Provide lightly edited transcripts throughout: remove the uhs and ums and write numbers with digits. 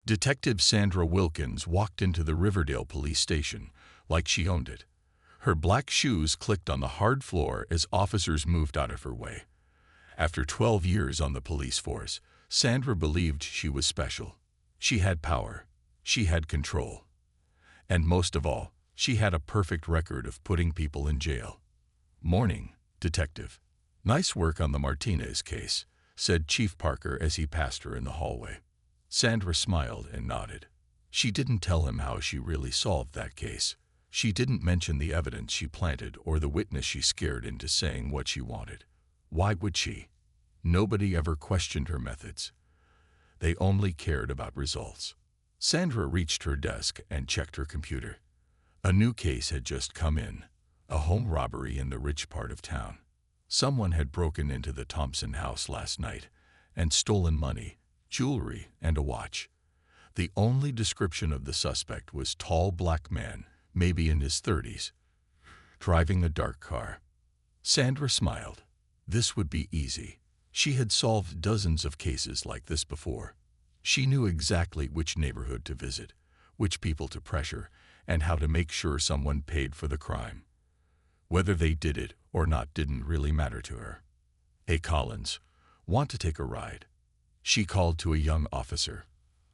Detective Sandra Wilkins walked into the Riverdale police station like she owned it. Her black shoes clicked on the hard floor as officers moved out of her way. After 12 years on the police force, Sandra believed she was special. She had power. She had control. And most of all, she had a perfect record of putting people in jail. "Morning, Detective. Nice work on the Martinez case," said Chief Parker as he passed her in the hallway. Sandra smiled and nodded. She didn't tell him how she really solved that case. She didn't mention the evidence she planted or the witness she scared into saying what she wanted. Why would she? Nobody ever questioned her methods. They only cared about results. Sandra reached her desk and checked her computer. A new case had just come in. A home robbery in the rich part of town. Someone had broken into the Thompson house last night and stolen money, jewelry, and a watch. The only description of the suspect was tall black man, maybe in his 30s, driving a dark car. Sandra smiled. This would be easy. She had solved dozens of cases like this before. She knew exactly which neighborhood to visit, which people to pressure, and how to make sure someone paid for the crime. Whether they did it or not didn't really matter to her. "Hey Collins, want to take a ride?" She called to a young officer.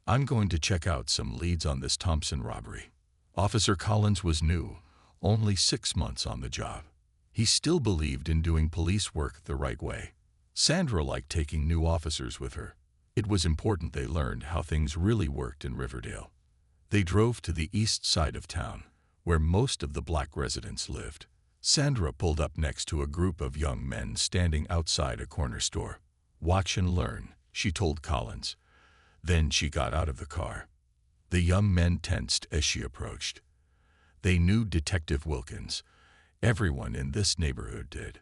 "I'm going to check out some leads on this Thompson robbery." Officer Collins was new, only 6 months on the job. He still believed in doing police work the right way. Sandra liked taking new officers with her. It was important they learned how things really worked in Riverdale. They drove to the east side of town, where most of the black residents lived. Sandra pulled up next to a group of young men standing outside a corner store. "Watch and learn," she told Collins. Then she got out of the car. The young men tensed as she approached. They knew Detective Wilkins. Everyone in this neighborhood did.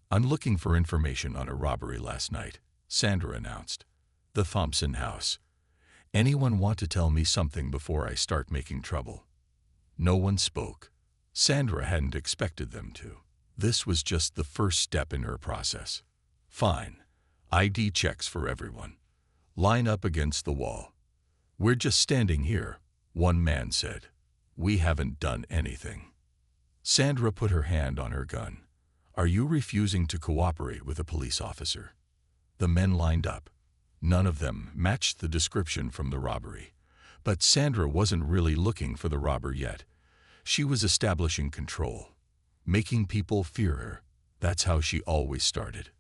"I'm looking for information on a robbery last night," Sandra announced. "The Thompson house. Anyone want to tell me something before I start making trouble?" No one spoke. Sandra hadn't expected them to. This was just the first step in her process. "Fine. ID checks for everyone. Line up against the wall." "We're just standing here," one man said. "We haven't done anything." Sandra put her hand on her gun. "Are you refusing to cooperate with a police officer?" The men lined up. None of them matched the description from the robbery. But Sandra wasn't really looking for the robber yet. She was establishing control, making people fear her. That's how she always started.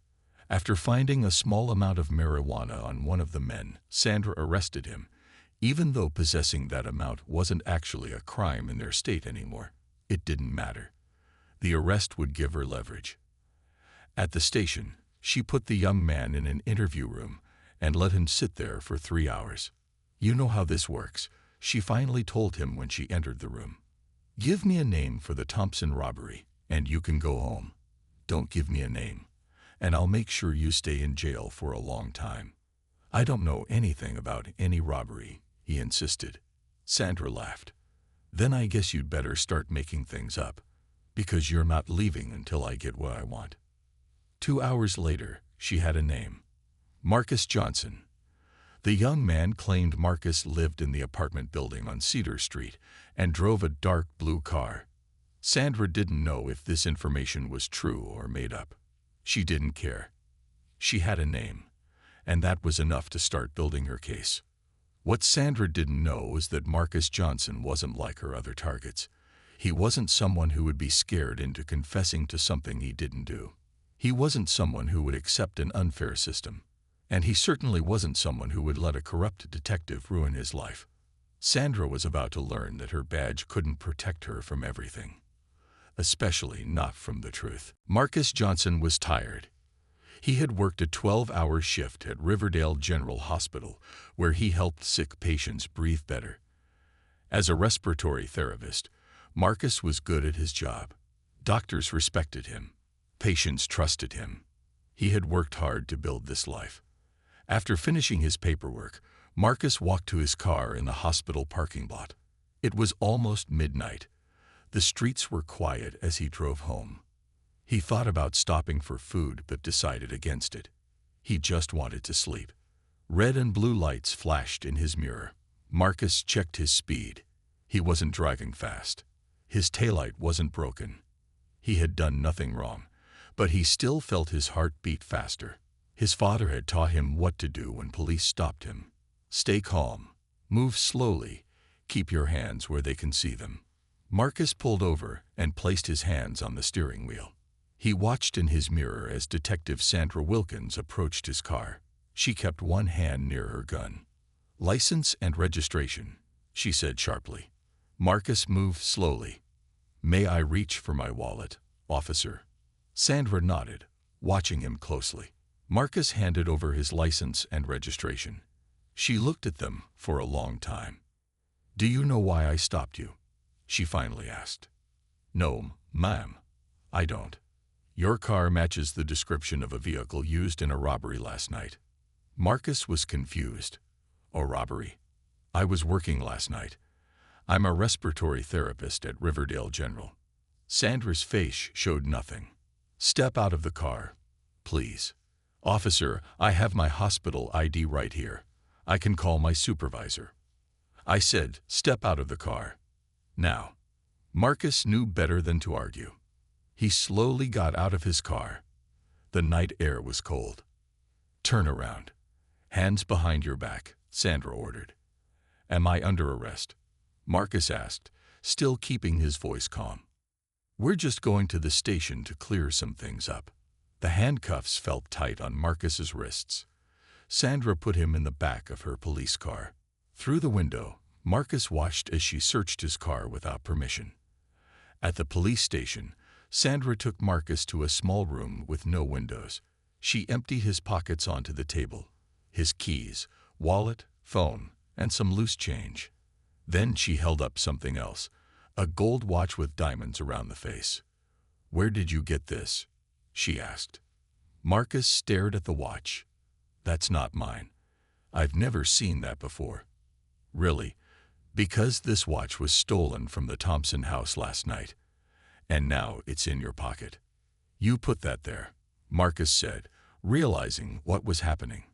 After finding a small amount of marijuana on one of the men, Sandra arrested him, even though possessing that amount wasn't actually a crime in their state anymore. It didn't matter. The arrest would give her leverage. At the station, she put the young man in an interview room and let him sit there for 3 hours. "You know how this works," she finally told him when she entered the room. "Give me a name for the Thompson robbery, and you can go home. Don't give me a name, and I'll make sure you stay in jail for a long time." "I don't know anything about any robbery," he insisted. Sandra laughed. "Then I guess you'd better start making things up, because you're not leaving until I get what I want." 2 hours later, she had a name. Marcus Johnson. The young man claimed Marcus lived in the apartment building on Cedar Street and drove a dark blue car. Sandra didn't know if this information was true or made up. She didn't care. She had a name, and that was enough to start building her case. What Sandra didn't know was that Marcus Johnson wasn't like her other targets. He wasn't someone who would be scared into confessing to something he didn't do. He wasn't someone who would accept an unfair system. And he certainly wasn't someone who would let a corrupt detective ruin his life. Sandra was about to learn that her badge couldn't protect her from everything, especially not from the truth. Marcus Johnson was tired. He had worked a 12-hour shift at Riverdale General Hospital, where he helped sick patients breathe better. As a respiratory therapist, Marcus was good at his job. Doctors respected him. Patients trusted him. He had worked hard to build this life. After finishing his paperwork, Marcus walked to his car in the hospital parking lot. It was almost midnight. The streets were quiet as he drove home. He thought about stopping for food but decided against it. He just wanted to sleep. Red and blue lights flashed in his mirror. Marcus checked his speed. He wasn't driving fast. His taillight wasn't broken. He had done nothing wrong, but he still felt his heart beat faster. His father had taught him what to do when police stopped him. Stay calm. Move slowly. Keep your hands where they can see them. Marcus pulled over and placed his hands on the steering wheel. He watched in his mirror as Detective Sandra Wilkins approached his car. She kept one hand near her gun. "License and registration," she said sharply. Marcus moved slowly. "May I reach for my wallet, officer?" Sandra nodded, watching him closely. Marcus handed over his license and registration. She looked at them for a long time. "Do you know why I stopped you?" she finally asked. "No, ma'am, I don't. Your car matches the description of a vehicle used in a robbery last night." Marcus was confused. "A robbery? I was working last night. I'm a respiratory therapist at Riverdale General." Sandra's face showed nothing. "Step out of the car, please." "Officer, I have my hospital ID right here. I can call my supervisor." I said, "Step out of the car. Now." Marcus knew better than to argue. He slowly got out of his car. The night air was cold. "Turn around. Hands behind your back," Sandra ordered. "Am I under arrest?" Marcus asked, still keeping his voice calm. "We're just going to the station to clear some things up." The handcuffs felt tight on Marcus's wrists. Sandra put him in the back of her police car. Through the window, Marcus watched as she searched his car without permission. At the police station, Sandra took Marcus to a small room with no windows. She emptied his pockets onto the table, his keys, wallet, phone, and some loose change. Then she held up something else, a gold watch with diamonds around the face. "Where did you get this?" she asked. Marcus stared at the watch. "That's not mine. I've never seen that before." "Really? Because this watch was stolen from the Thompson house last night, and now it's in your pocket. You put that there," Marcus said, realizing what was happening.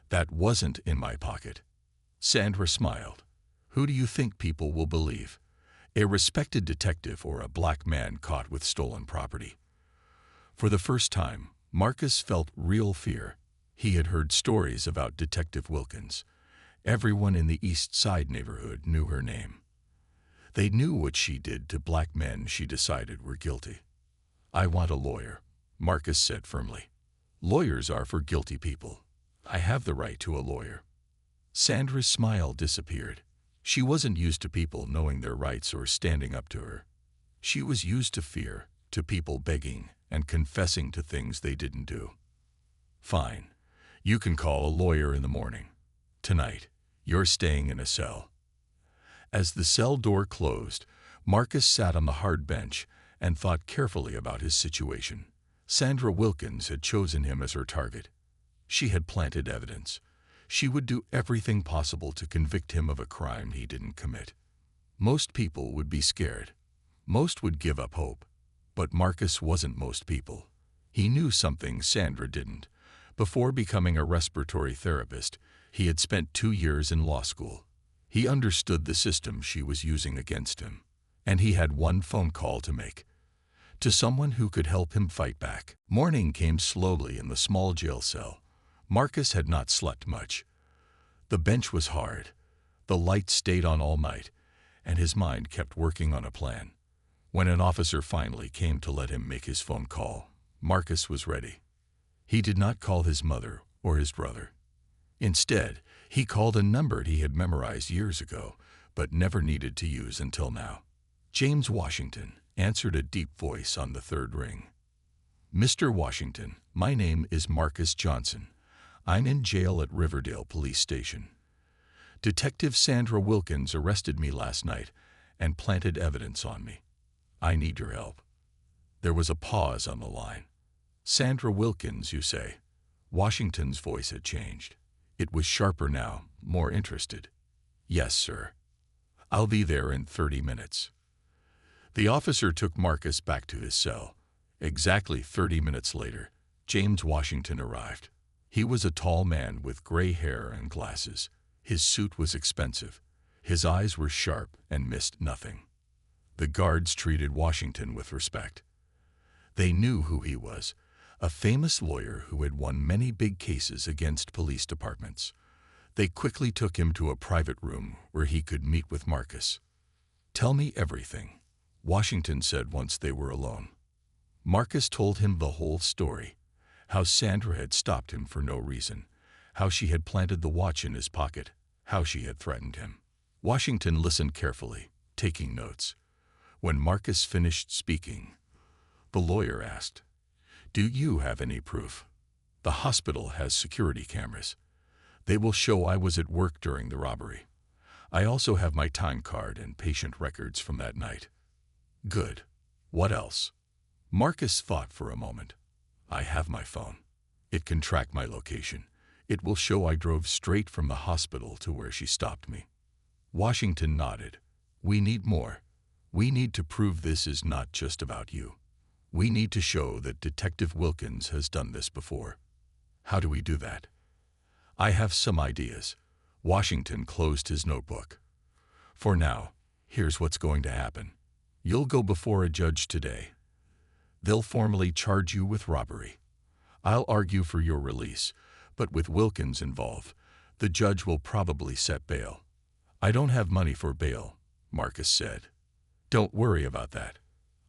"That wasn't in my pocket." Sandra smiled. "Who do you think people will believe? A respected detective or a black man caught with stolen property?" For the first time, Marcus felt real fear. He had heard stories about Detective Wilkins. Everyone in the East Side neighborhood knew her name. They knew what she did to black men she decided were guilty. "I want a lawyer," Marcus said firmly. "Lawyers are for guilty people. I have the right to a lawyer." Sandra's smile disappeared. She wasn't used to people knowing their rights or standing up to her. She was used to fear, to people begging and confessing to things they didn't do. "Fine. You can call a lawyer in the morning. Tonight, you're staying in a cell." As the cell door closed, Marcus sat on the hard bench and thought carefully about his situation. Sandra Wilkins had chosen him as her target. She had planted evidence. She would do everything possible to convict him of a crime he didn't commit. Most people would be scared. Most would give up hope. But Marcus wasn't most people. He knew something Sandra didn't. Before becoming a respiratory therapist, he had spent 2 years in law school. He understood the system she was using against him. And he had one phone call to make. To someone who could help him fight back. Morning came slowly in the small jail cell. Marcus had not slept much. The bench was hard. The light stayed on all night, and his mind kept working on a plan. When an officer finally came to let him make his phone call, Marcus was ready. He did not call his mother or his brother. Instead, he called a number he had memorized years ago, but never needed to use until now. James Washington answered a deep voice on the third ring. "Mr. Washington, my name is Marcus Johnson. I'm in jail at Riverdale Police Station. Detective Sandra Wilkins arrested me last night and planted evidence on me. I need your help." There was a pause on the line. "Sandra Wilkins, you say?" Washington's voice had changed. It was sharper now, more interested. "Yes, sir. I'll be there in 30 minutes. The officer took Marcus back to his cell. Exactly 30 minutes later, James Washington arrived. He was a tall man with gray hair and glasses. His suit was expensive. His eyes were sharp and missed nothing. The guards treated Washington with respect. They knew who he was, a famous lawyer who had won many big cases against police departments. They quickly took him to a private room where he could meet with Marcus. "Tell me everything," Washington said once they were alone. Marcus told him the whole story, how Sandra had stopped him for no reason, how she had planted the watch in his pocket, how she had threatened him. Washington listened carefully, taking notes. When Marcus finished speaking, the lawyer asked, "Do you have any proof?" "The hospital has security cameras. They will show I was at work during the robbery. I also have my time card and patient records from that night." "Good. What else?" Marcus thought for a moment. "I have my phone. It can track my location. It will show I drove straight from the hospital to where she stopped me." Washington nodded. "We need more. We need to prove this is not just about you. We need to show that Detective Wilkins has done this before." "How do we do that?" "I have some ideas." Washington closed his notebook. "For now, here's what's going to happen. You'll go before a judge today. They'll formally charge you with robbery. I'll argue for your release, but with Wilkins involved, the judge will probably set bail." "I don't have money for bail," Marcus said. "Don't worry about that.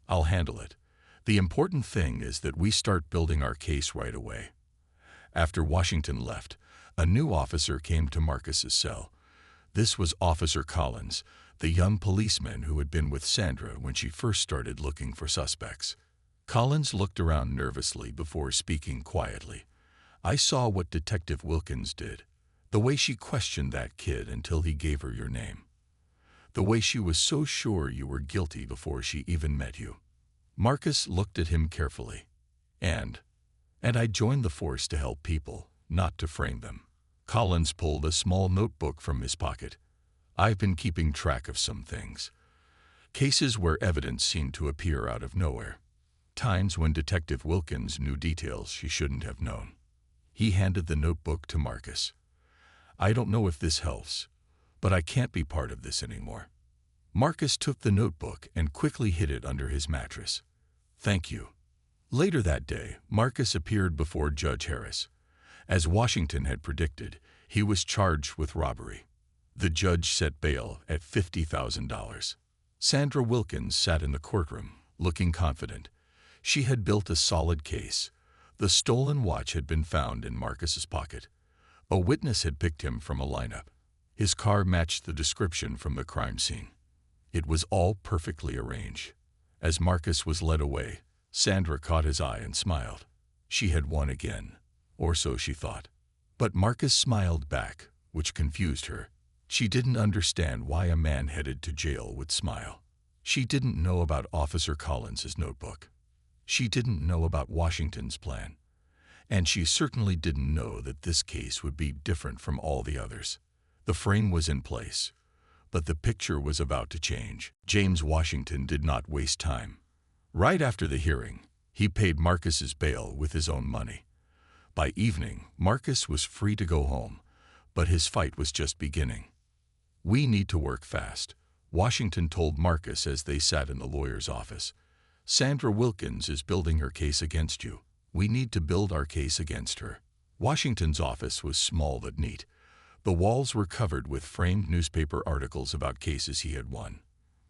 I'll handle it. The important thing is that we start building our case right away." After Washington left, a new officer came to Marcus's cell. This was Officer Collins, the young policeman who had been with Sandra when she first started looking for suspects. Collins looked around nervously before speaking quietly. "I saw what Detective Wilkins did. The way she questioned that kid until he gave her your name. The way she was so sure you were guilty before she even met you." Marcus looked at him carefully. And I joined the force to help people, not to frame them." Collins pulled a small notebook from his pocket. "I've been keeping track of some things. Cases where evidence seemed to appear out of nowhere. Times when Detective Wilkins knew details she shouldn't have known." He handed the notebook to Marcus. "I don't know if this helps, but I can't be part of this anymore." Marcus took the notebook and quickly hid it under his mattress. "Thank you." Later that day, Marcus appeared before Judge Harris. As Washington had predicted, he was charged with robbery. The judge set bail at $50,000. Sandra Wilkins sat in the courtroom, looking confident. She had built a solid case. The stolen watch had been found in Marcus's pocket. A witness had picked him from a lineup. His car matched the description from the crime scene. It was all perfectly arranged. As Marcus was led away, Sandra caught his eye and smiled. She had won again, or so she thought. But Marcus smiled back, which confused her. She didn't understand why a man headed to jail would smile. She didn't know about Officer Collins's notebook. She didn't know about Washington's plan. And she certainly didn't know that this case would be different from all the others. The frame was in place, but the picture was about to change. James Washington did not waste time. Right after the hearing, he paid Marcus's bail with his own money. By evening, Marcus was free to go home, but his fight was just beginning. "We need to work fast," Washington told Marcus as they sat in the lawyer's office. "Sandra Wilkins is building her case against you. We need to build our case against her." Washington's office was small but neat. The walls were covered with framed newspaper articles about cases he had won.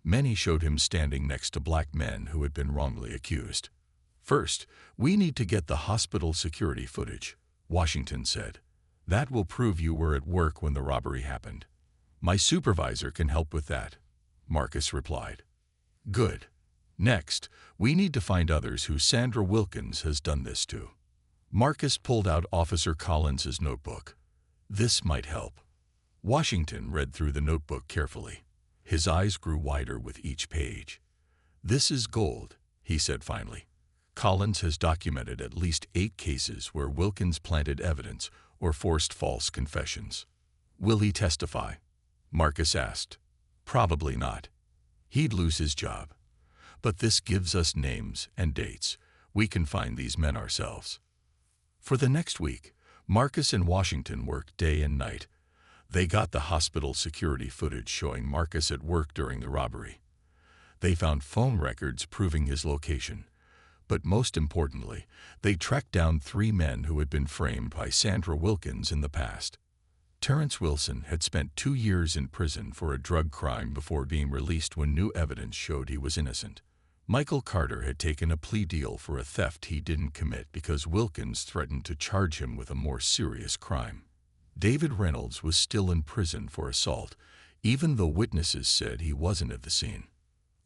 Many showed him standing next to black men who had been wrongly accused. "First, we need to get the hospital security footage," Washington said. "That will prove you were at work when the robbery happened." "My supervisor can help with that," Marcus replied. "Good. Next, we need to find others who Sandra Wilkins has done this to." Marcus pulled out Officer Collins's notebook. This might help. Washington read through the notebook carefully. His eyes grew wider with each page. "This is gold," he said finally. "Collins has documented at least 8 cases where Wilkins planted evidence or forced false confessions." "Will he testify?" Marcus asked. "Probably not. He'd lose his job. But this gives us names and dates. We can find these men ourselves." For the next week, Marcus and Washington worked day and night. They got the hospital security footage showing Marcus at work during the robbery. They found phone records proving his location. But most importantly, they tracked down 3 men who had been framed by Sandra Wilkins in the past. Terrence Wilson had spent 2 years in prison for a drug crime before being released when new evidence showed he was innocent. Michael Carter had taken a plea deal for a theft he didn't commit because Wilkins threatened to charge him with a more serious crime. David Reynolds was still in prison for assault, even though witnesses said he wasn't at the scene.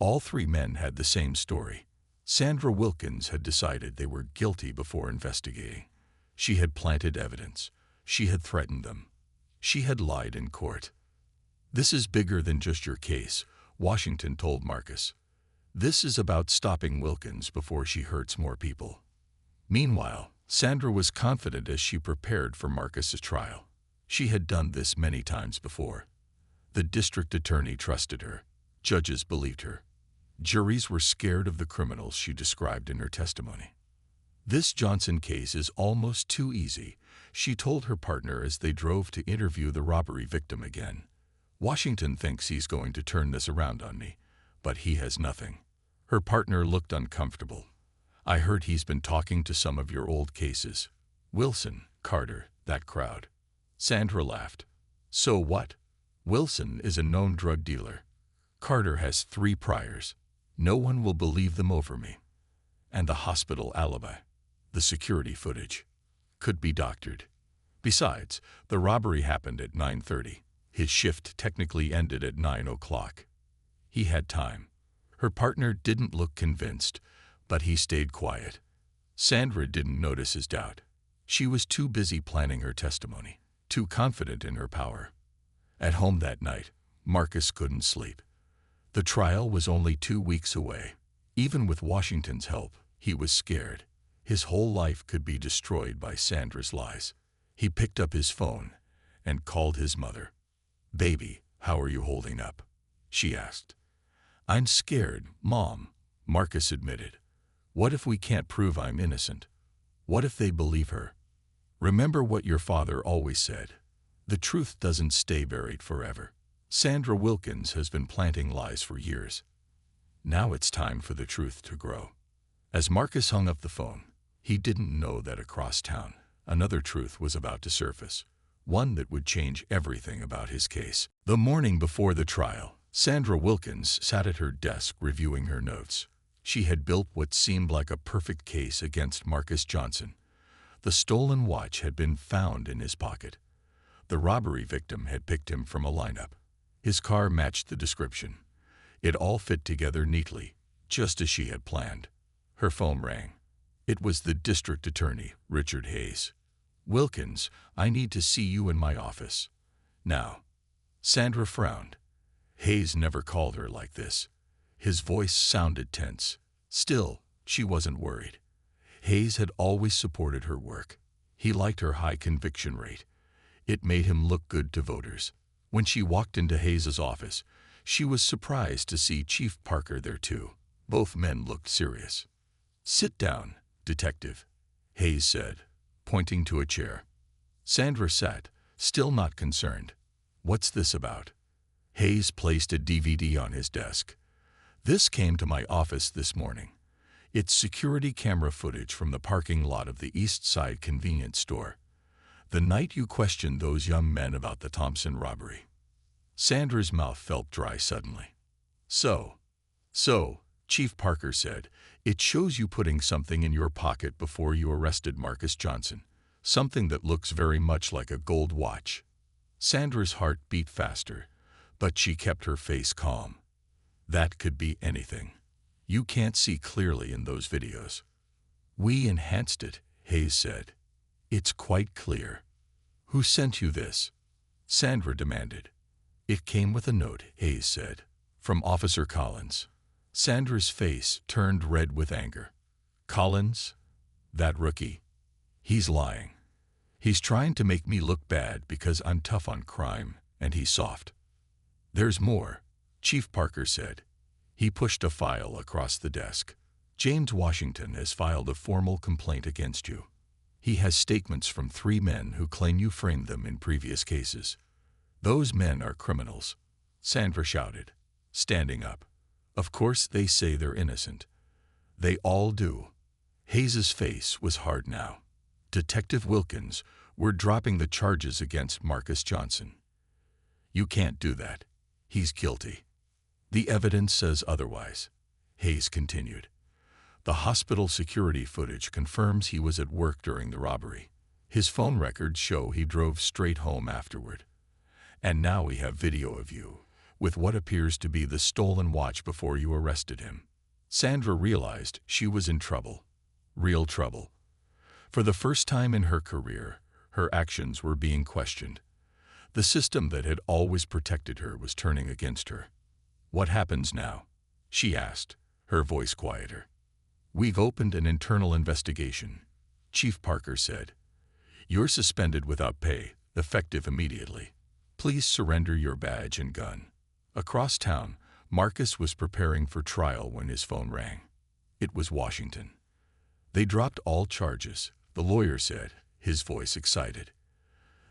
All 3 men had the same story. Sandra Wilkins had decided they were guilty before investigating. She had planted evidence. She had threatened them. She had lied in court. "This is bigger than just your case," Washington told Marcus. "This is about stopping Wilkins before she hurts more people." Meanwhile, Sandra was confident as she prepared for Marcus's trial. She had done this many times before. The district attorney trusted her. Judges believed her. Juries were scared of the criminals she described in her testimony. "This Johnson case is almost too easy," she told her partner as they drove to interview the robbery victim again. "Washington thinks he's going to turn this around on me, but he has nothing." Her partner looked uncomfortable. "I heard he's been talking to some of your old cases. Wilson, Carter, that crowd." Sandra laughed. "So what? Wilson is a known drug dealer. Carter has 3 priors. No one will believe them over me. And the hospital alibi, the security footage, could be doctored. Besides, the robbery happened at 9:30. His shift technically ended at 9 o'clock. He had time." Her partner didn't look convinced, but he stayed quiet. Sandra didn't notice his doubt. She was too busy planning her testimony, too confident in her power. At home that night, Marcus couldn't sleep. The trial was only 2 weeks away. Even with Washington's help, he was scared. His whole life could be destroyed by Sandra's lies. He picked up his phone and called his mother. "Baby, how are you holding up?" she asked. "I'm scared, Mom," Marcus admitted. "What if we can't prove I'm innocent? What if they believe her? Remember what your father always said. The truth doesn't stay buried forever. Sandra Wilkins has been planting lies for years. Now it's time for the truth to grow." As Marcus hung up the phone, he didn't know that across town, another truth was about to surface, one that would change everything about his case. The morning before the trial, Sandra Wilkins sat at her desk reviewing her notes. She had built what seemed like a perfect case against Marcus Johnson. The stolen watch had been found in his pocket. The robbery victim had picked him from a lineup. His car matched the description. It all fit together neatly, just as she had planned. Her phone rang. It was the district attorney, Richard Hayes. "Wilkins, I need to see you in my office. Now." Sandra frowned. Hayes never called her like this. His voice sounded tense. Still, she wasn't worried. Hayes had always supported her work. He liked her high conviction rate. It made him look good to voters. When she walked into Hayes's office, she was surprised to see Chief Parker there too. Both men looked serious. "Sit down, Detective," Hayes said, pointing to a chair. Sandra sat, still not concerned. "What's this about?" Hayes placed a DVD on his desk. "This came to my office this morning. It's security camera footage from the parking lot of the East Side convenience store. The night you questioned those young men about the Thompson robbery." Sandra's mouth felt dry suddenly. So, Chief Parker said, "it shows you putting something in your pocket before you arrested Marcus Johnson, something that looks very much like a gold watch." Sandra's heart beat faster, but she kept her face calm. "That could be anything. You can't see clearly in those videos." "We enhanced it," Hayes said. "It's quite clear." "Who sent you this?" Sandra demanded. "It came with a note," Hayes said, "from Officer Collins." Sandra's face turned red with anger. "Collins? That rookie? He's lying. He's trying to make me look bad because I'm tough on crime, and he's soft." "There's more," Chief Parker said. He pushed a file across the desk. "James Washington has filed a formal complaint against you. He has statements from 3 men who claim you framed them in previous cases. "Those men are criminals," Sandra shouted, standing up. "Of course they say they're innocent. They all do." Hayes's face was hard now. "Detective Wilkins, we're dropping the charges against Marcus Johnson. You can't do that. He's guilty. The evidence says otherwise," Hayes continued. "The hospital security footage confirms he was at work during the robbery. His phone records show he drove straight home afterward. And now we have video of you with what appears to be the stolen watch before you arrested him." Sandra realized she was in trouble. Real trouble. For the first time in her career, her actions were being questioned. The system that had always protected her was turning against her. "What happens now?" she asked, her voice quieter. "We've opened an internal investigation," Chief Parker said. "You're suspended without pay, effective immediately. Please surrender your badge and gun." Across town, Marcus was preparing for trial when his phone rang. It was Washington. "They dropped all charges," the lawyer said, his voice excited.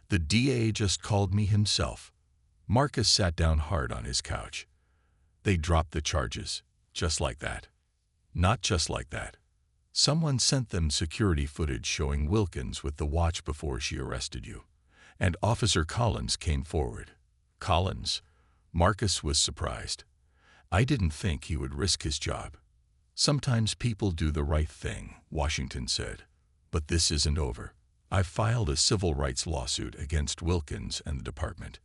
"The DA just called me himself." Marcus sat down hard on his couch. "They dropped the charges, just like that." "Not just like that. Someone sent them security footage showing Wilkins with the watch before she arrested you. And Officer Collins came forward." "Collins?" Marcus was surprised. "I didn't think he would risk his job." "Sometimes people do the right thing," Washington said. "But this isn't over. I've filed a civil rights lawsuit against Wilkins and the department,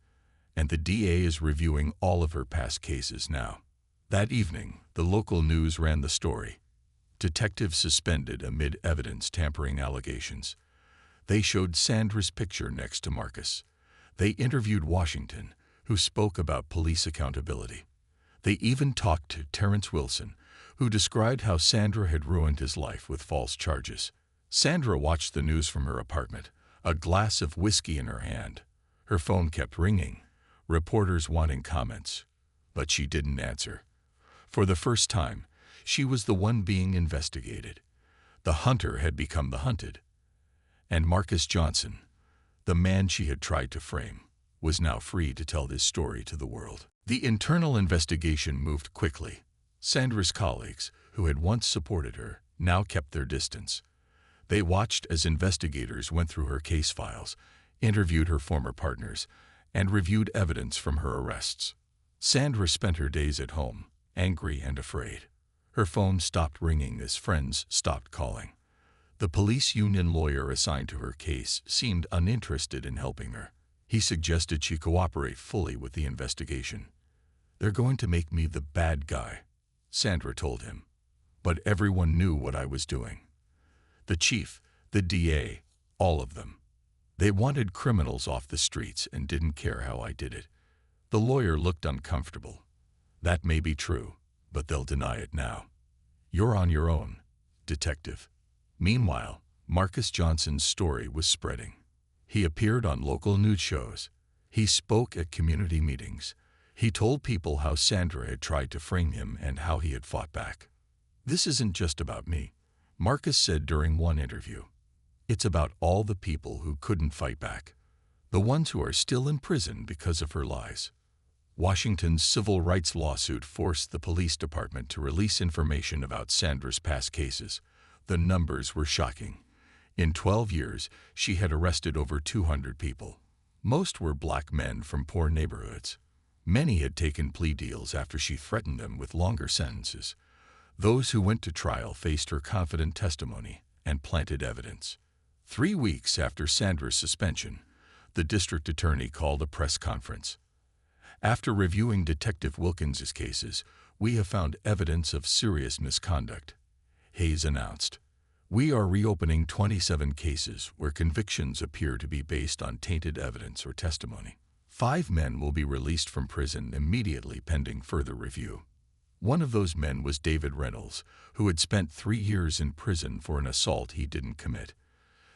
and the DA is reviewing all of her past cases now." That evening, the local news ran the story. Detectives suspended amid evidence tampering allegations. They showed Sandra's picture next to Marcus. They interviewed Washington, who spoke about police accountability. They even talked to Terrence Wilson, who described how Sandra had ruined his life with false charges. Sandra watched the news from her apartment, a glass of whiskey in her hand. Her phone kept ringing, reporters wanting comments, but she didn't answer. For the first time, she was the one being investigated. The hunter had become the hunted. And Marcus Johnson, the man she had tried to frame, was now free to tell his story to the world. The internal investigation moved quickly. Sandra's colleagues, who had once supported her, now kept their distance. They watched as investigators went through her case files, interviewed her former partners, and reviewed evidence from her arrests. Sandra spent her days at home, angry and afraid. Her phone stopped ringing as friends stopped calling. The police union lawyer assigned to her case seemed uninterested in helping her. He suggested she cooperate fully with the investigation. "They're going to make me the bad guy," Sandra told him. "But everyone knew what I was doing. The chief, the DA, all of them. They wanted criminals off the streets and didn't care how I did it." The lawyer looked uncomfortable. "That may be true, but they'll deny it now. You're on your own, detective." Meanwhile, Marcus Johnson's story was spreading. He appeared on local news shows. He spoke at community meetings. He told people how Sandra had tried to frame him and how he had fought back. "This isn't just about me," Marcus said during one interview. "It's about all the people who couldn't fight back, the ones who are still in prison because of her lies." Washington's civil rights lawsuit forced the police department to release information about Sandra's past cases. The numbers were shocking. In 12 years, she had arrested over 200 people. Most were black men from poor neighborhoods. Many had taken plea deals after she threatened them with longer sentences. Those who went to trial faced her confident testimony and planted evidence. 3 weeks after Sandra's suspension, the district attorney called a press conference. "After reviewing Detective Wilkins's cases, we have found evidence of serious misconduct," Hayes announced. "We are reopening 27 cases where convictions appear to be based on tainted evidence or testimony. 5 men will be released from prison immediately pending further review." One of those men was David Reynolds, who had spent 3 years in prison for an assault he didn't commit.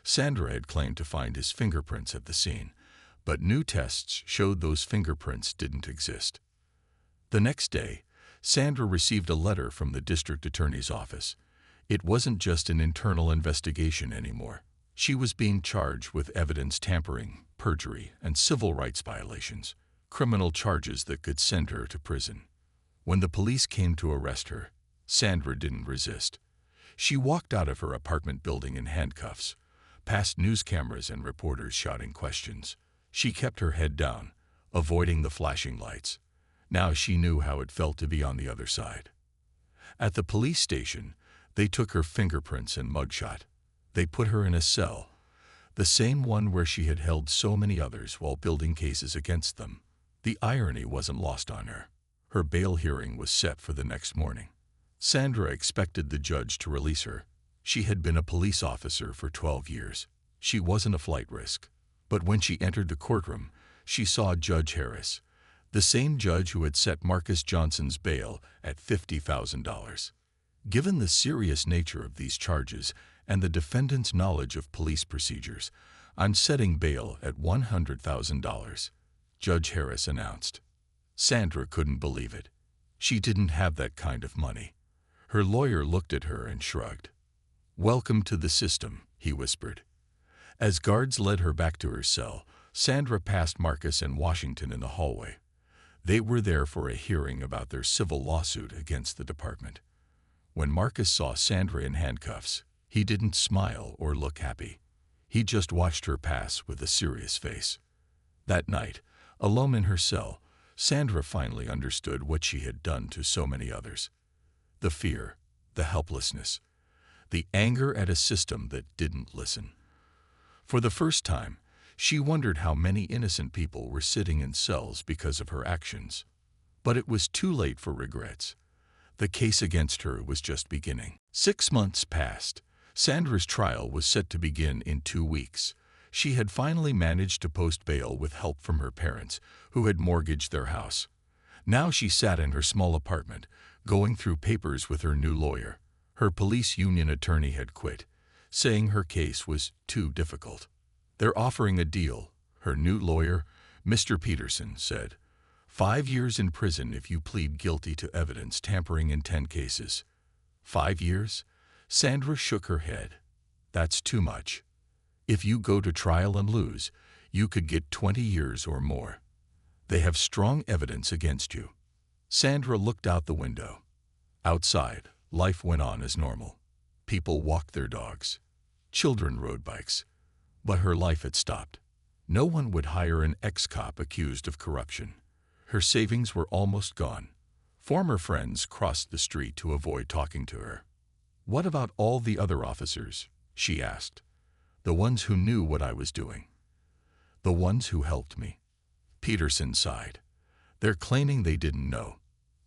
Sandra had claimed to find his fingerprints at the scene, but new tests showed those fingerprints didn't exist. The next day, Sandra received a letter from the district attorney's office. It wasn't just an internal investigation anymore. She was being charged with evidence tampering, perjury, and civil rights violations, criminal charges that could send her to prison. When the police came to arrest her, Sandra didn't resist. She walked out of her apartment building in handcuffs, past news cameras and reporters shouting questions. She kept her head down, avoiding the flashing lights. Now she knew how it felt to be on the other side. At the police station, they took her fingerprints and mugshot. They put her in a cell, the same one where she had held so many others while building cases against them. The irony wasn't lost on her. Her bail hearing was set for the next morning. Sandra expected the judge to release her. She had been a police officer for 12 years. She wasn't a flight risk. But when she entered the courtroom, she saw Judge Harris, the same judge who had set Marcus Johnson's bail at $50,000. Given the serious nature of these charges and the defendant's knowledge of police procedures, I'm setting bail at $100,000, Judge Harris announced. Sandra couldn't believe it. She didn't have that kind of money. Her lawyer looked at her and shrugged. "Welcome to the system," he whispered. As guards led her back to her cell, Sandra passed Marcus and Washington in the hallway. They were there for a hearing about their civil lawsuit against the department. When Marcus saw Sandra in handcuffs, he didn't smile or look happy. He just watched her pass with a serious face. That night, alone in her cell, Sandra finally understood what she had done to so many others. The fear, the helplessness, the anger at a system that didn't listen. For the first time, she wondered how many innocent people were sitting in cells because of her actions. But it was too late for regrets. The case against her was just beginning. 6 months passed. Sandra's trial was set to begin in 2 weeks. She had finally managed to post bail with help from her parents, who had mortgaged their house. Now she sat in her small apartment, going through papers with her new lawyer. Her police union attorney had quit, saying her case was too difficult. "They're offering a deal," her new lawyer, Mr. Peterson, said. 5 years in prison if you plead guilty to evidence tampering in 10 cases. 5 years? Sandra shook her head. That's too much. If you go to trial and lose, you could get 20 years or more. They have strong evidence against you. Sandra looked out the window. Outside, life went on as normal. People walked their dogs. Children rode bikes. But her life had stopped. No one would hire an ex-cop accused of corruption. Her savings were almost gone. Former friends crossed the street to avoid talking to her. "What about all the other officers?" she asked. "The ones who knew what I was doing. The ones who helped me." Peterson sighed. "They're claiming they didn't know.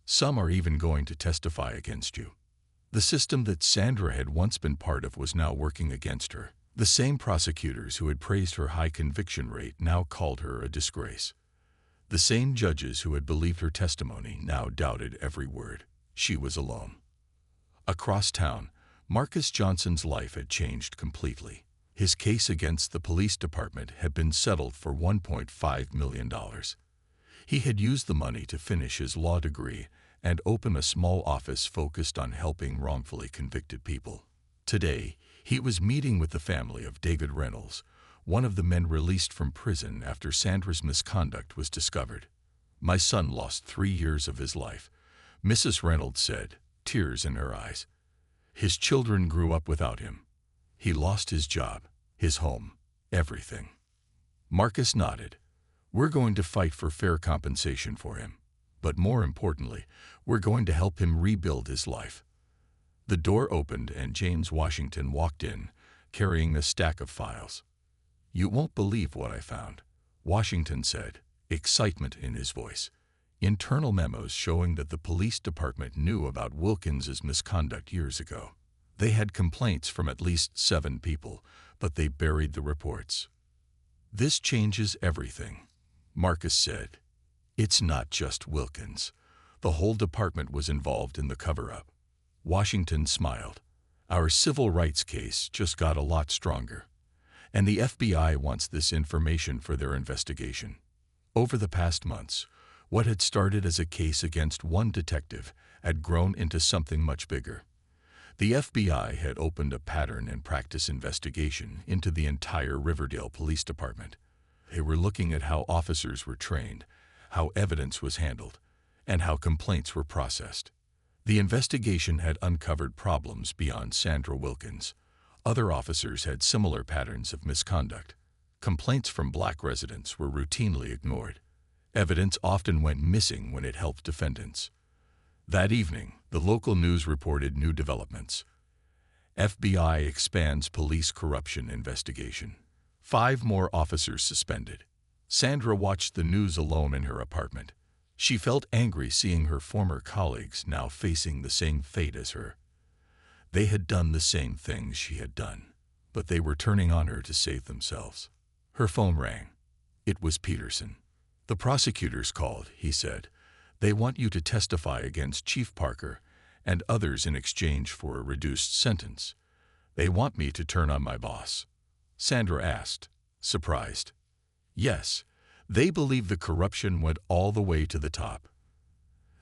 Some are even going to testify against you." The system that Sandra had once been part of was now working against her. The same prosecutors who had praised her high conviction rate now called her a disgrace. The same judges who had believed her testimony now doubted every word. She was alone. Across town, Marcus Johnson's life had changed completely. His case against the police department had been settled for $1.5 million. He had used the money to finish his law degree and open a small office focused on helping wrongfully convicted people. Today, he was meeting with the family of David Reynolds, one of the men released from prison after Sandra's misconduct was discovered. "My son lost 3 years of his life," Mrs. Reynolds said, tears in her eyes. "His children grew up without him. He lost his job, his home, everything." Marcus nodded. "We're going to fight for fair compensation for him. But more importantly, we're going to help him rebuild his life." The door opened and James Washington walked in, carrying a stack of files. "You won't believe what I found," Washington said, excitement in his voice. Internal memos showing that the police department knew about Wilkins's misconduct years ago. They had complaints from at least 7 people, but they buried the reports. "This changes everything," Marcus said. "It's not just Wilkins. The whole department was involved in the cover-up." Washington smiled. "Our civil rights case just got a lot stronger. And the FBI wants this information for their investigation." Over the past months, what had started as a case against one detective had grown into something much bigger. The FBI had opened a pattern and practice investigation into the entire Riverdale Police Department. They were looking at how officers were trained, how evidence was handled, and how complaints were processed. The investigation had uncovered problems beyond Sandra Wilkins. Other officers had similar patterns of misconduct. Complaints from black residents were routinely ignored. Evidence often went missing when it helped defendants. That evening, the local news reported new developments. FBI expands police corruption investigation. 5 more officers suspended. Sandra watched the news alone in her apartment. She felt angry seeing her former colleagues now facing the same fate as her. They had done the same things she had done, but they were turning on her to save themselves. Her phone rang. It was Peterson. "The prosecutors called," he said. "They want you to testify against Chief Parker and others in exchange for a reduced sentence. They want me to turn on my boss." Sandra asked, surprised. "Yes, they believe the corruption went all the way to the top.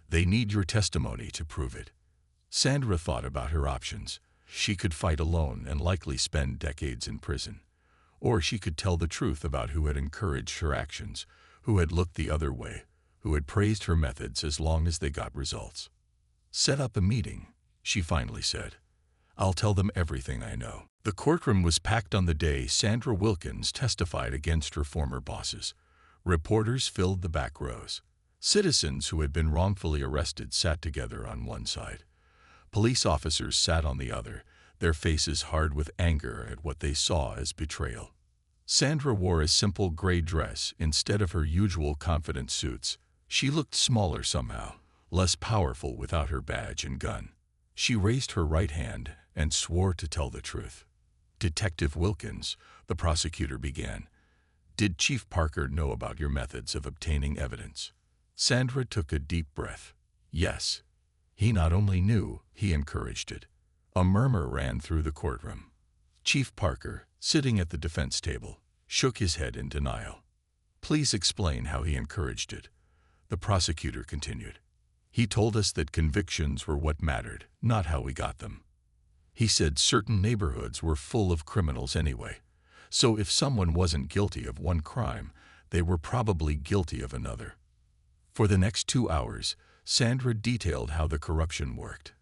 They need your testimony to prove it." Sandra thought about her options. She could fight alone and likely spend decades in prison. Or she could tell the truth about who had encouraged her actions, who had looked the other way, who had praised her methods as long as they got results. "Set up a meeting," she finally said. "I'll tell them everything I know." The courtroom was packed on the day Sandra Wilkins testified against her former bosses. Reporters filled the back rows. Citizens who had been wrongfully arrested sat together on one side. Police officers sat on the other, their faces hard with anger at what they saw as betrayal. Sandra wore a simple gray dress instead of her usual confident suits. She looked smaller somehow, less powerful without her badge and gun. She raised her right hand and swore to tell the truth. "Detective Wilkins," the prosecutor began, "did Chief Parker know about your methods of obtaining evidence?" Sandra took a deep breath. "Yes. He not only knew, he encouraged it." A murmur ran through the courtroom. Chief Parker, sitting at the defense table, shook his head in denial. "Please explain how he encouraged it," the prosecutor continued. "He told us that convictions were what mattered, not how we got them. He said certain neighborhoods were full of criminals anyway, so if someone wasn't guilty of one crime, they were probably guilty of another." For the next 2 hours, Sandra detailed how the corruption worked.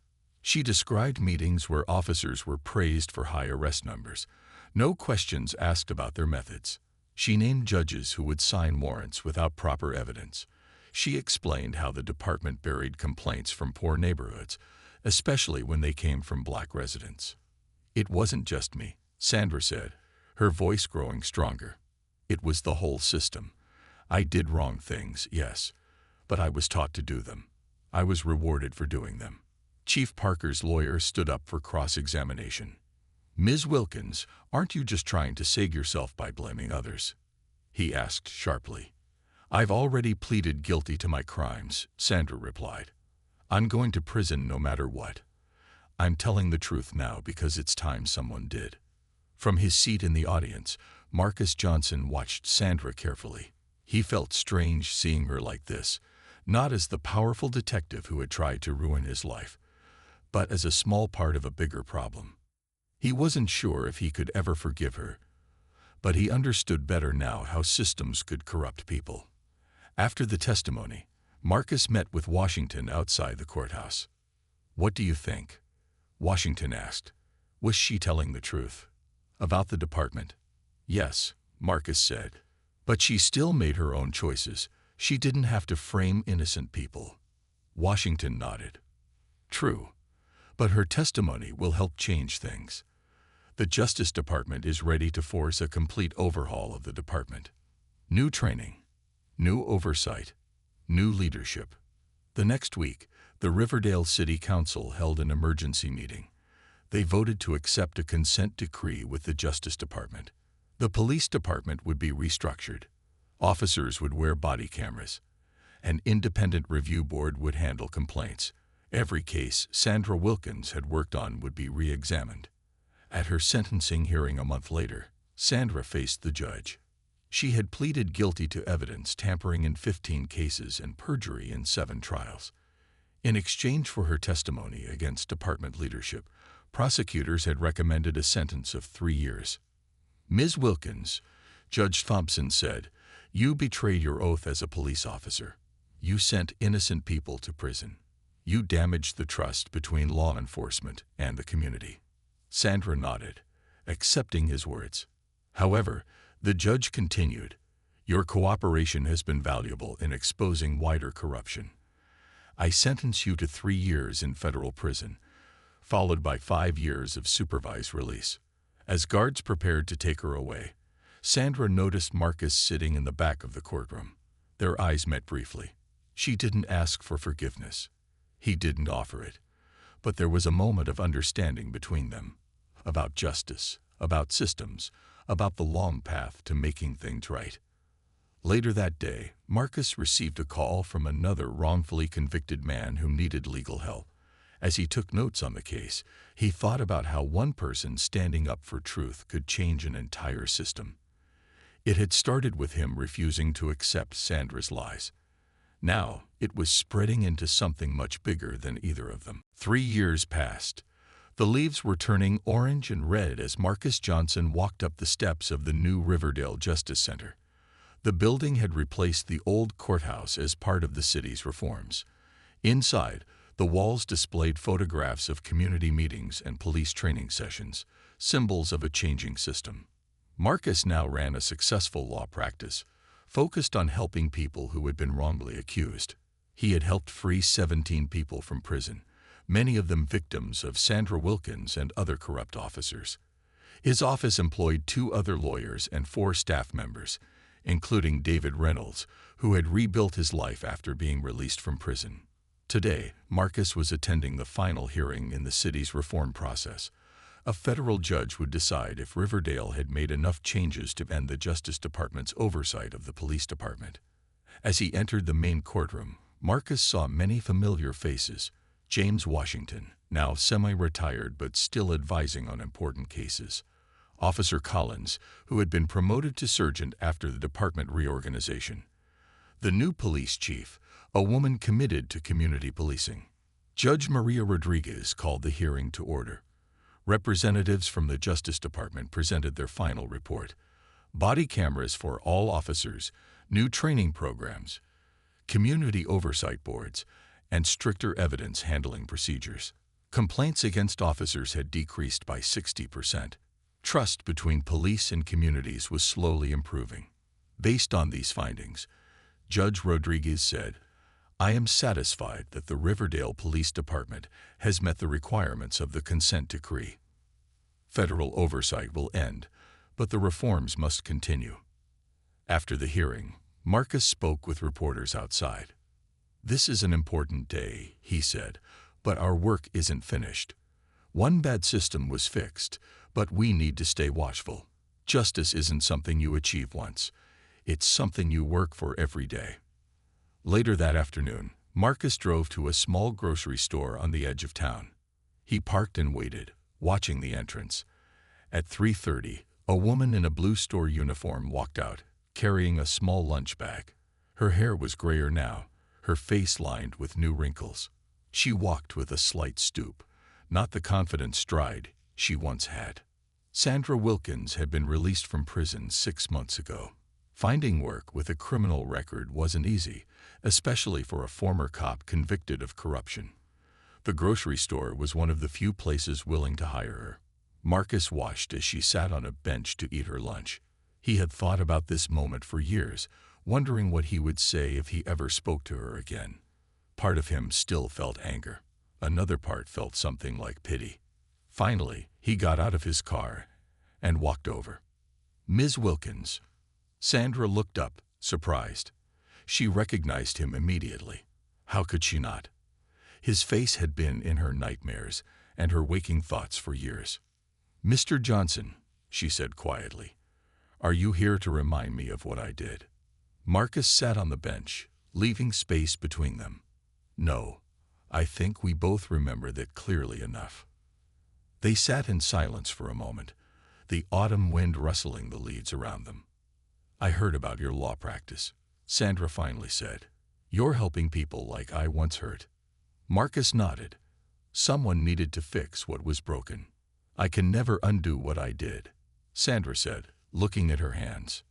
She described meetings where officers were praised for high arrest numbers, no questions asked about their methods. She named judges who would sign warrants without proper evidence. She explained how the department buried complaints from poor neighborhoods, especially when they came from black residents. "It wasn't just me," Sandra said, her voice growing stronger. "It was the whole system. I did wrong things, yes, but I was taught to do them. I was rewarded for doing them." Chief Parker's lawyer stood up for cross-examination. "Ms. Wilkins, aren't you just trying to save yourself by blaming others?" he asked sharply. "I've already pleaded guilty to my crimes," Sandra replied. "I'm going to prison no matter what. I'm telling the truth now because it's time someone did." From his seat in the audience, Marcus Johnson watched Sandra carefully. He felt strange seeing her like this, not as the powerful detective who had tried to ruin his life, but as a small part of a bigger problem. He wasn't sure if he could ever forgive her, but he understood better now how systems could corrupt people. After the testimony, Marcus met with Washington outside the courthouse. "What do you think?" Washington asked. "Was she telling the truth?" "About the department?" "Yes," Marcus said. "But she still made her own choices. She didn't have to frame innocent people." Washington nodded. "True. But her testimony will help change things. The Justice Department is ready to force a complete overhaul of the department. New training, new oversight, new leadership." The next week, the Riverdale City Council held an emergency meeting. They voted to accept a consent decree with the Justice Department. The police department would be restructured. Officers would wear body cameras. An independent review board would handle complaints. Every case Sandra Wilkins had worked on would be re-examined. At her sentencing hearing a month later, Sandra faced the judge. She had pleaded guilty to evidence tampering in 15 cases and perjury in 7 trials. In exchange for her testimony against department leadership, prosecutors had recommended a sentence of 3 years. "Ms. Wilkins, Judge Thompson said, "You betrayed your oath as a police officer. You sent innocent people to prison. You damaged the trust between law enforcement and the community." Sandra nodded, accepting his words. However, the judge continued, "Your cooperation has been valuable in exposing wider corruption. I sentence you to 3 years in federal prison, followed by 5 years of supervised release." As guards prepared to take her away, Sandra noticed Marcus sitting in the back of the courtroom. Their eyes met briefly. She didn't ask for forgiveness. He didn't offer it. But there was a moment of understanding between them. About justice, about systems, about the long path to making things right. Later that day, Marcus received a call from another wrongfully convicted man who needed legal help. As he took notes on the case, he thought about how one person standing up for truth could change an entire system. It had started with him refusing to accept Sandra's lies. Now, it was spreading into something much bigger than either of them. 3 years passed. The leaves were turning orange and red as Marcus Johnson walked up the steps of the new Riverdale Justice Center. The building had replaced the old courthouse as part of the city's reforms. Inside, the walls displayed photographs of community meetings and police training sessions, symbols of a changing system. Marcus now ran a successful law practice, focused on helping people who had been wrongly accused. He had helped free 17 people from prison, many of them victims of Sandra Wilkins and other corrupt officers. His office employed 2 other lawyers and 4 staff members, including David Reynolds, who had rebuilt his life after being released from prison. Today, Marcus was attending the final hearing in the city's reform process. A federal judge would decide if Riverdale had made enough changes to end the Justice Department's oversight of the police department. As he entered the main courtroom, Marcus saw many familiar faces. James Washington, now semi-retired but still advising on important cases. Officer Collins, who had been promoted to sergeant after the department reorganization. The new police chief, a woman committed to community policing. Judge Maria Rodriguez called the hearing to order. Representatives from the Justice Department presented their final report. Body cameras for all officers, new training programs, community oversight boards, and stricter evidence handling procedures. Complaints against officers had decreased by 60%. Trust between police and communities was slowly improving. Based on these findings, Judge Rodriguez said, "I am satisfied that the Riverdale Police Department has met the requirements of the consent decree. Federal oversight will end, but the reforms must continue." After the hearing, Marcus spoke with reporters outside. "This is an important day," he said, "but our work isn't finished. One bad system was fixed, but we need to stay watchful. Justice isn't something you achieve once. It's something you work for every day." Later that afternoon, Marcus drove to a small grocery store on the edge of town. He parked and waited, watching the entrance. At 3:30, a woman in a blue store uniform walked out, carrying a small lunch bag. Her hair was grayer now, her face lined with new wrinkles. She walked with a slight stoop, not the confident stride she once had. Sandra Wilkins had been released from prison 6 months ago. Finding work with a criminal record wasn't easy, especially for a former cop convicted of corruption. The grocery store was one of the few places willing to hire her. Marcus watched as she sat on a bench to eat her lunch. He had thought about this moment for years, wondering what he would say if he ever spoke to her again. Part of him still felt anger. Another part felt something like pity. Finally, he got out of his car and walked over. "Ms. Wilkins." Sandra looked up, surprised. She recognized him immediately. How could she not? His face had been in her nightmares and her waking thoughts for years. "Mr. Johnson," she said quietly, "are you here to remind me of what I did?" Marcus sat on the bench, leaving space between them. "No, I think we both remember that clearly enough." They sat in silence for a moment, the autumn wind rustling the leaves around them. "I heard about your law practice," Sandra finally said. "You're helping people like I once hurt." Marcus nodded. Someone needed to fix what was broken. "I can never undo what I did," Sandra said, looking at her hands.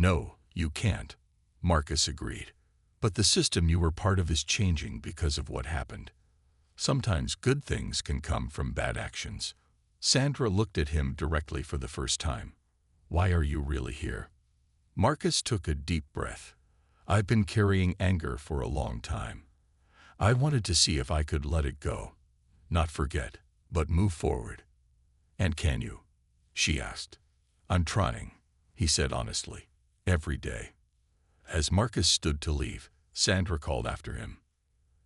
No, you can't, Marcus agreed. But the system you were part of is changing because of what happened. Sometimes good things can come from bad actions. Sandra looked at him directly for the first time. Why are you really here? Marcus took a deep breath. I've been carrying anger for a long time. I wanted to see if I could let it go. Not forget, but move forward. And can you? She asked. I'm trying, he said honestly. Every day. As Marcus stood to leave, Sandra called after him.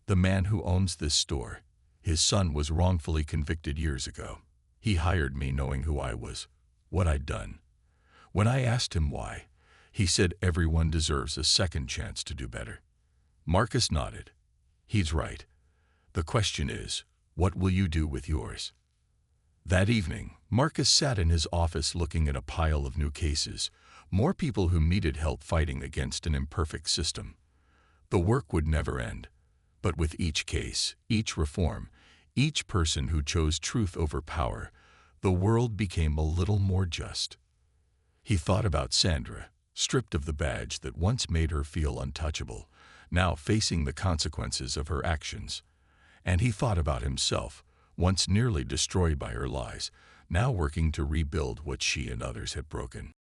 The man who owns this store, his son was wrongfully convicted years ago. He hired me knowing who I was, what I'd done. When I asked him why, he said everyone deserves a second chance to do better. Marcus nodded. He's right. The question is, what will you do with yours? That evening, Marcus sat in his office looking at a pile of new cases, more people who needed help fighting against an imperfect system. The work would never end. But with each case, each reform, each person who chose truth over power, the world became a little more just. He thought about Sandra, stripped of the badge that once made her feel untouchable, now facing the consequences of her actions. And he thought about himself, once nearly destroyed by her lies, now working to rebuild what she and others had broken.